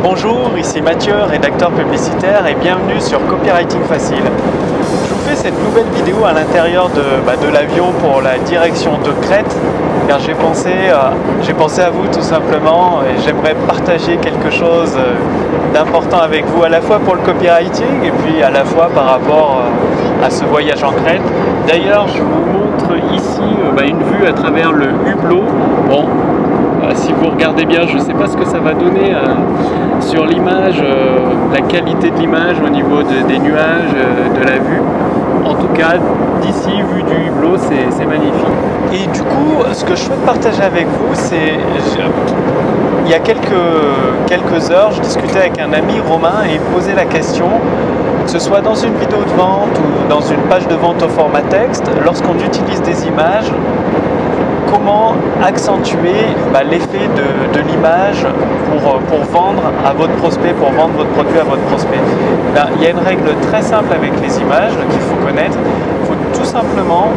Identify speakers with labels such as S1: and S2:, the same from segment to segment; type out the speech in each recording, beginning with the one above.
S1: Bonjour, ici Mathieu, rédacteur publicitaire et bienvenue sur Copywriting Facile. Je vous fais cette nouvelle vidéo à l'intérieur de l'avion pour la direction de Crète car j'ai pensé à vous tout simplement et j'aimerais partager quelque chose d'important avec vous à la fois pour le copywriting et puis à la fois par rapport à ce voyage en Crète. D'ailleurs, je vous montre ici une vue à travers le hublot. Bon, si vous regardez bien, je ne sais pas ce que ça va donner sur l'image, la qualité de l'image au niveau des nuages, de la vue. En tout cas, d'ici, vue du hublot, c'est magnifique. Et du coup, ce que je souhaite partager avec vous, c'est... Il y a quelques heures, je discutais avec un ami, Romain, et il me posait la question, que ce soit dans une vidéo de vente ou dans une page de vente au format texte, lorsqu'on utilise des images, comment accentuer l'effet de l'image pour vendre à votre prospect, pour vendre votre produit à votre prospect. Il y a une règle très simple avec les images qu'il faut connaître. Il faut tout simplement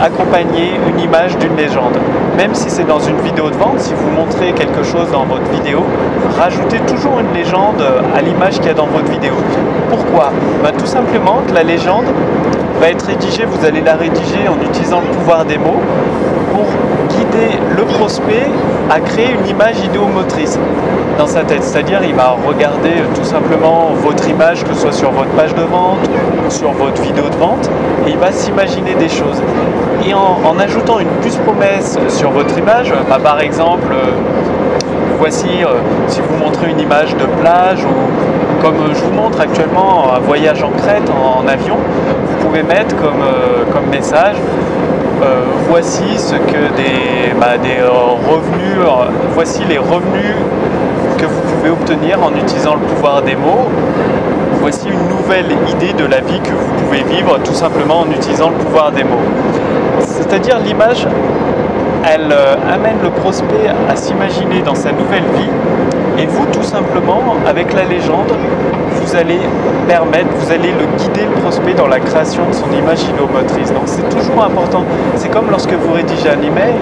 S1: accompagner une image d'une légende. Même si c'est dans une vidéo de vente, si vous montrez quelque chose dans votre vidéo, rajoutez toujours une légende à l'image qu'il y a dans votre vidéo. Pourquoi ? Tout simplement que la légende va être rédigée, vous allez la rédiger en utilisant le pouvoir des mots pour guider le prospect à créer une image idéomotrice dans sa tête. C'est-à-dire il va regarder tout simplement votre image, que ce soit sur votre page de vente ou sur votre vidéo de vente, et il va s'imaginer des choses. Et en ajoutant une puce promesse sur votre image, par exemple, voici, si vous montrez une image de plage ou comme je vous montre actuellement un voyage en Crète en avion, vous pouvez mettre comme message voici ce que des revenus, voici les revenus que vous pouvez obtenir en utilisant le pouvoir des mots. Voici une nouvelle idée de la vie que vous pouvez vivre tout simplement en utilisant le pouvoir des mots. C'est-à-dire l'image, elle amène le prospect à s'imaginer dans sa nouvelle vie et vous tout simplement avec la légende vous allez le guider le prospect dans la création de son image idéomotrice. Donc c'est toujours important, c'est comme lorsque vous rédigez un email,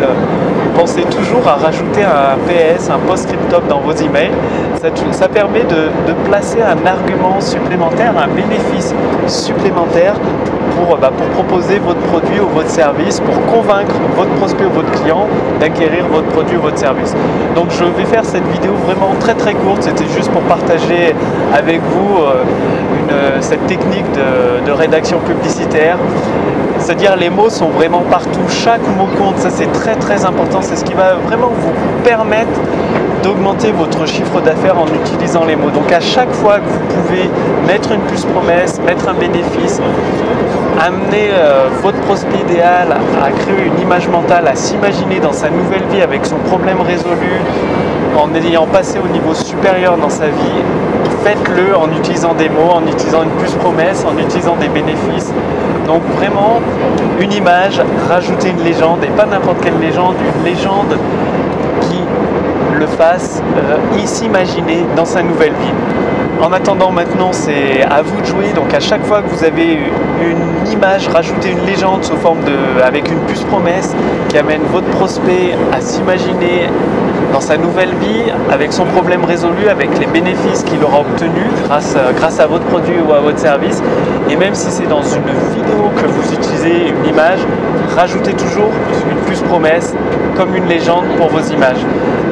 S1: pensez toujours à rajouter un PS, un post-scriptum dans vos emails. Ça permet de placer un argument supplémentaire, un bénéfice supplémentaire pour proposer votre produit ou votre service, pour convaincre votre prospect ou votre client d'acquérir votre produit ou votre service. Donc je vais faire cette vidéo vraiment très très courte, c'était juste pour partager avec vous cette technique de rédaction publicitaire. C'est-à-dire les mots sont vraiment partout, chaque mot compte, ça c'est très très important, c'est ce qui va vraiment vous permettre d'augmenter votre chiffre d'affaires en utilisant les mots. Donc à chaque fois que vous pouvez mettre une puce promesse, mettre un bénéfice, amener votre prospect idéal à créer une image mentale, à s'imaginer dans sa nouvelle vie avec son problème résolu, en ayant passé au niveau supérieur dans sa vie, faites-le en utilisant des mots, en utilisant une puce promesse, en utilisant des bénéfices. Donc vraiment, une image, rajoutez une légende, et pas n'importe quelle légende, une légende qui le fasse s'imaginer dans sa nouvelle vie. En attendant maintenant, c'est à vous de jouer. Donc à chaque fois que vous avez une image, rajoutez une légende sous forme avec une puce promesse qui amène votre prospect à s'imaginer dans sa nouvelle vie, avec son problème résolu, avec les bénéfices qu'il aura obtenus grâce à votre produit ou à votre service. Et même si c'est dans une vidéo que vous utilisez une image, rajoutez toujours une puce promesse comme une légende pour vos images.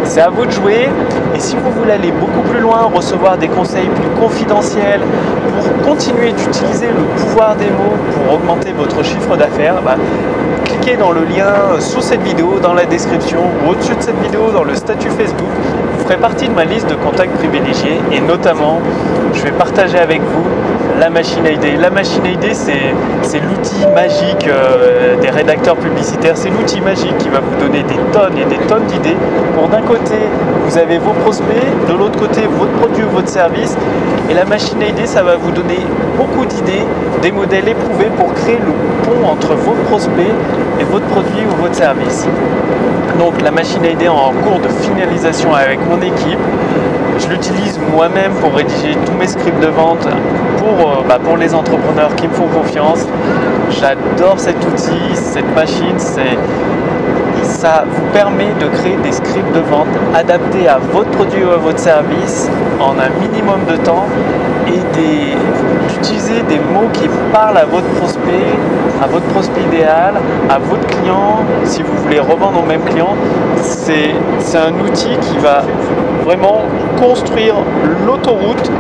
S1: C'est à vous de jouer, et si vous voulez aller beaucoup plus loin, recevoir des conseils plus confidentiels, pour continuer d'utiliser le pouvoir des mots pour augmenter votre chiffre d'affaires, cliquez dans le lien sous cette vidéo, dans la description ou au-dessus de cette vidéo dans le statut Facebook. Vous ferez partie de ma liste de contacts privilégiés et notamment, je vais partager avec vous la machine à idées. La machine à idées, c'est l'outil magique des rédacteurs publicitaires. C'est l'outil magique qui va vous donner des tonnes et des tonnes d'idées. Pour d'un côté, vous avez vos prospects, de l'autre côté, votre produit ou votre service. Et la machine à idées, ça va vous donner beaucoup d'idées, des modèles éprouvés pour créer le pont entre vos prospects et votre produit ou votre service. Donc la machine à idées en cours de finalisation avec mon équipe. Je l'utilise moi-même pour rédiger tous mes scripts de vente pour les entrepreneurs qui me font confiance. J'adore cet outil, cette machine, ça vous permet de créer des scripts de vente adaptés à votre produit ou à votre service en un minimum de temps et d'utiliser des mots qui parlent à votre prospect idéal, à votre client, si vous voulez revendre au même client. C'est un outil qui va vraiment construire l'autoroute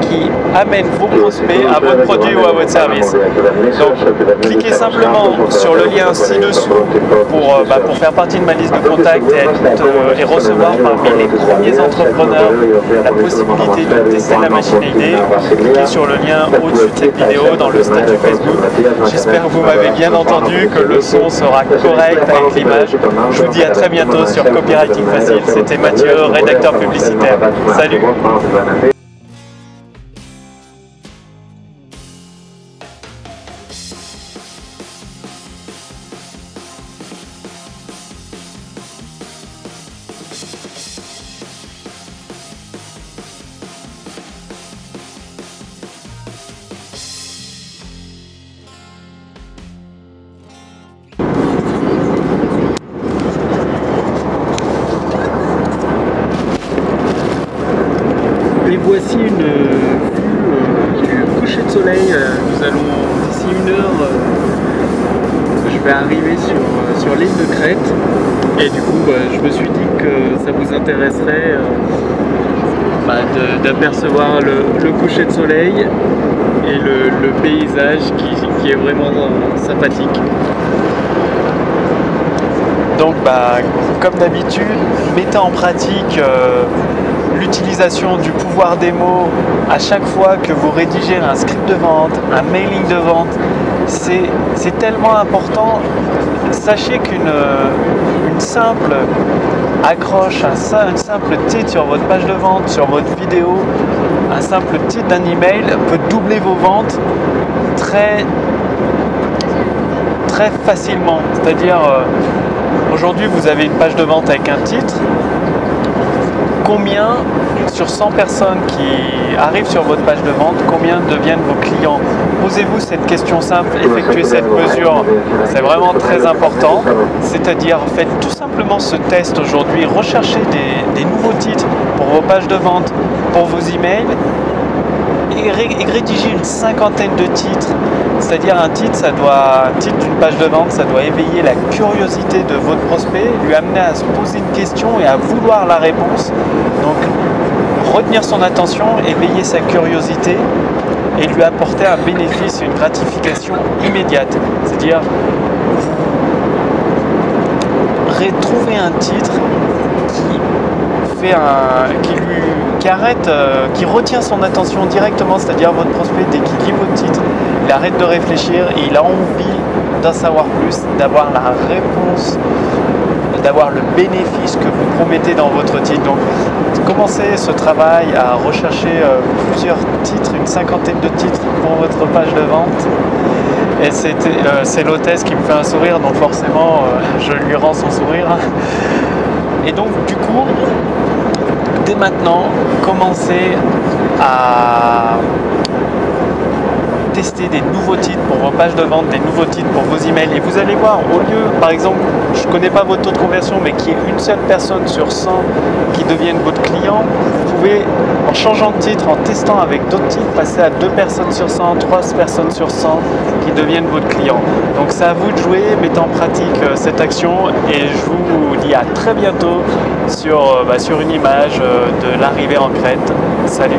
S1: qui amène vos prospects à votre produit ou à votre service. Donc, cliquez simplement sur le lien ci-dessous pour faire partie de ma liste de contacts et recevoir parmi les premiers entrepreneurs la possibilité de tester la machine à idées. Cliquez sur le lien au-dessus de cette vidéo dans le statut Facebook. J'espère que vous m'avez bien entendu, que le son sera correct avec l'image. Je vous dis à très bientôt sur Copywriting Facile. C'était Mathieu, rédacteur publicitaire. Salut!
S2: Et voici une vue du coucher de soleil. Nous allons d'ici 1 heure, je vais arriver sur l'île de Crète. Et du coup, je me suis dit que ça vous intéresserait d'apercevoir le coucher de soleil et le paysage qui est vraiment sympathique.
S1: Donc comme d'habitude, mettez en pratique l'utilisation du pouvoir des mots à chaque fois que vous rédigez un script de vente, un mailing de vente. C'est tellement important. Sachez qu'une simple accroche, un simple titre sur votre page de vente, sur votre vidéo, un simple titre d'un email peut doubler vos ventes très facilement. C'est-à-dire aujourd'hui vous avez une page de vente avec un titre. Combien sur 100 personnes qui arrivent sur votre page de vente, combien deviennent vos clients? Posez-vous cette question simple, effectuez cette mesure, c'est vraiment très important. C'est-à-dire faites tout simplement ce test aujourd'hui, recherchez des nouveaux titres pour vos pages de vente, pour vos emails et rédigez une 50aine de titres. C'est-à-dire un titre d'une page de vente, ça doit éveiller la curiosité de votre prospect, lui amener à se poser une question et à vouloir la réponse. Donc retenir son attention, éveiller sa curiosité et lui apporter un bénéfice, une gratification immédiate. C'est-à-dire trouver un titre qui retient son attention directement, c'est-à-dire votre prospect, dès qu'il lit votre titre, il arrête de réfléchir et il a envie d'en savoir plus, d'avoir la réponse, d'avoir le bénéfice que vous promettez dans votre titre. Donc commencez ce travail à rechercher plusieurs titres, une 50aine de titres pour votre page de vente. Et c'est l'hôtesse qui me fait un sourire, donc forcément je lui rends son sourire. Et donc du coup, dès maintenant, commencez à tester des nouveaux titres pour vos pages de vente, des nouveaux titres pour vos emails. Et vous allez voir, au lieu, par exemple, je ne connais pas votre taux de conversion, mais qu'il y ait une seule personne sur 100 qui devienne votre client, vous pouvez, en changeant de titre, en testant avec d'autres titres, passer à 2 personnes sur 100, 3 personnes sur 100 qui deviennent votre client. Donc c'est à vous de jouer, mettez en pratique cette action et je vous dis à très bientôt sur une image de l'arrivée en Crète. Salut!